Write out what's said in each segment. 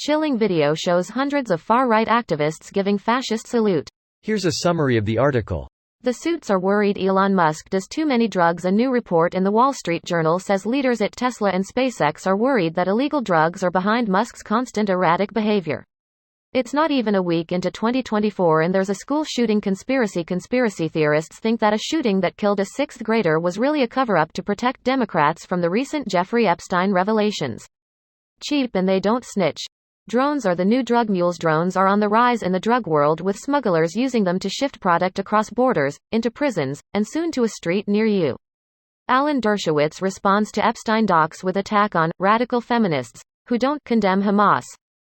Chilling video shows hundreds of far-right activists giving fascist salute. Here's a summary of the article. The suits are worried Elon Musk does too many drugs. A new report in the Wall Street Journal says leaders at Tesla and SpaceX are worried that illegal drugs are behind Musk's constant erratic behavior. It's not even a week into 2024 and there's a school shooting conspiracy. Conspiracy theorists think that a shooting that killed a sixth grader was really a cover-up to protect Democrats from the recent Jeffrey Epstein revelations. Cheap and they don't snitch. Drones are the new drug mules. Drones are on the rise in the drug world, with smugglers using them to shift product across borders, into prisons, and soon to a street near you. Alan Dershowitz responds to Epstein docs with attack on radical feminists who don't condemn Hamas.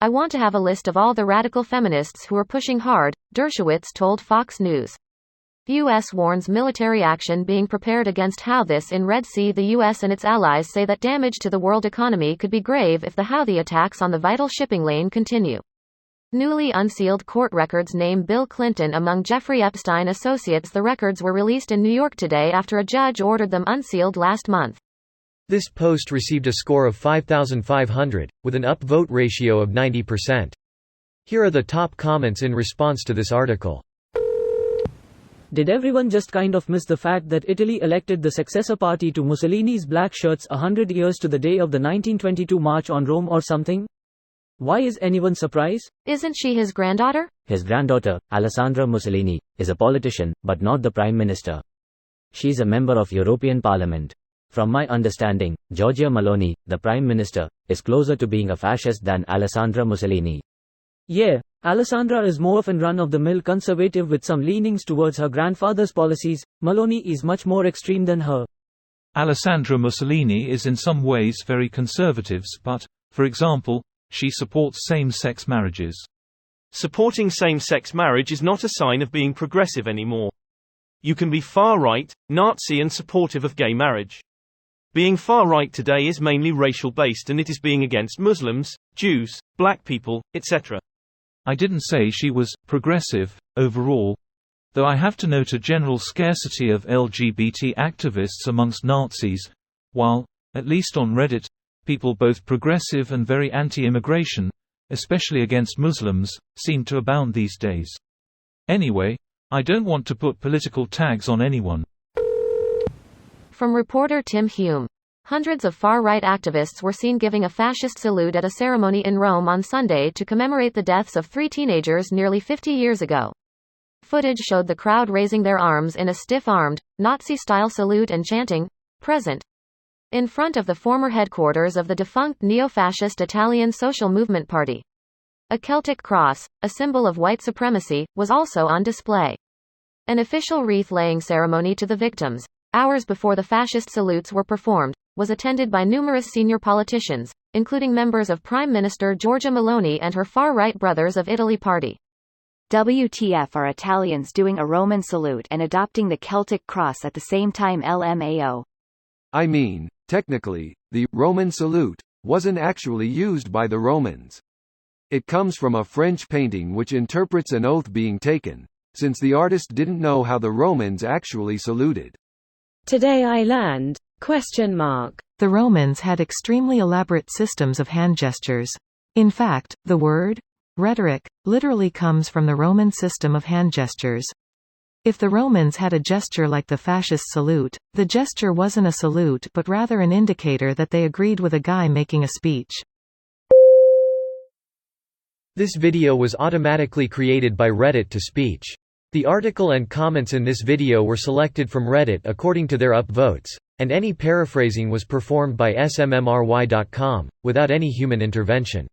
I want to have a list of all the radical feminists who are pushing hard, Dershowitz told Fox News. U.S. warns military action being prepared against Houthis in Red Sea. The U.S. and its allies say that damage to the world economy could be grave if the Houthi attacks on the vital shipping lane continue. Newly unsealed court records name Bill Clinton among Jeffrey Epstein associates. The records were released in New York today after a judge ordered them unsealed last month. This post received a score of 5,500, with an upvote ratio of 90%. Here are the top comments in response to this article. Did everyone just kind of miss the fact that Italy elected the successor party to Mussolini's black shirts 100 years to the day of the 1922 March on Rome or something? Why is anyone surprised? Isn't she his granddaughter? His granddaughter, Alessandra Mussolini, is a politician, but not the Prime Minister. She's a member of European Parliament. From my understanding, Giorgia Meloni, the Prime Minister, is closer to being a fascist than Alessandra Mussolini. Yeah, Alessandra is more of an run-of-the-mill conservative with some leanings towards her grandfather's policies. Meloni is much more extreme than her. Alessandra Mussolini is in some ways very conservative, but, for example, she supports same-sex marriages. Supporting same-sex marriage is not a sign of being progressive anymore. You can be far-right, Nazi and supportive of gay marriage. Being far-right today is mainly racial-based, and it is being against Muslims, Jews, black people, etc. I didn't say she was progressive overall, though I have to note a general scarcity of LGBT activists amongst Nazis, while, at least on Reddit, people both progressive and very anti-immigration, especially against Muslims, seem to abound these days. Anyway, I don't want to put political tags on anyone. From reporter Tim Hume. Hundreds of far-right activists were seen giving a fascist salute at a ceremony in Rome on Sunday to commemorate the deaths of 3 teenagers nearly 50 years ago. Footage showed the crowd raising their arms in a stiff-armed, Nazi-style salute and chanting, "Present," in front of the former headquarters of the defunct neo-fascist Italian Social Movement Party. A Celtic cross, a symbol of white supremacy, was also on display. An official wreath-laying ceremony to the victims, hours before the fascist salutes were performed, was attended by numerous senior politicians, including members of Prime Minister Giorgia Meloni and her far-right Brothers of Italy party. WTF are Italians doing a Roman salute and adopting the Celtic cross at the same time? LMAO. I mean, technically, the Roman salute wasn't actually used by the Romans. It comes from a French painting which interprets an oath being taken, since the artist didn't know how the Romans actually saluted. Today I learned, ? The Romans had extremely elaborate systems of hand gestures. In fact, the word rhetoric literally comes from the Roman system of hand gestures. If the Romans had a gesture like the fascist salute, the gesture wasn't a salute but rather an indicator that they agreed with a guy making a speech. This video was automatically created by Reddit to speech. The article and comments in this video were selected from Reddit according to their upvotes, and any paraphrasing was performed by smmry.com, without any human intervention.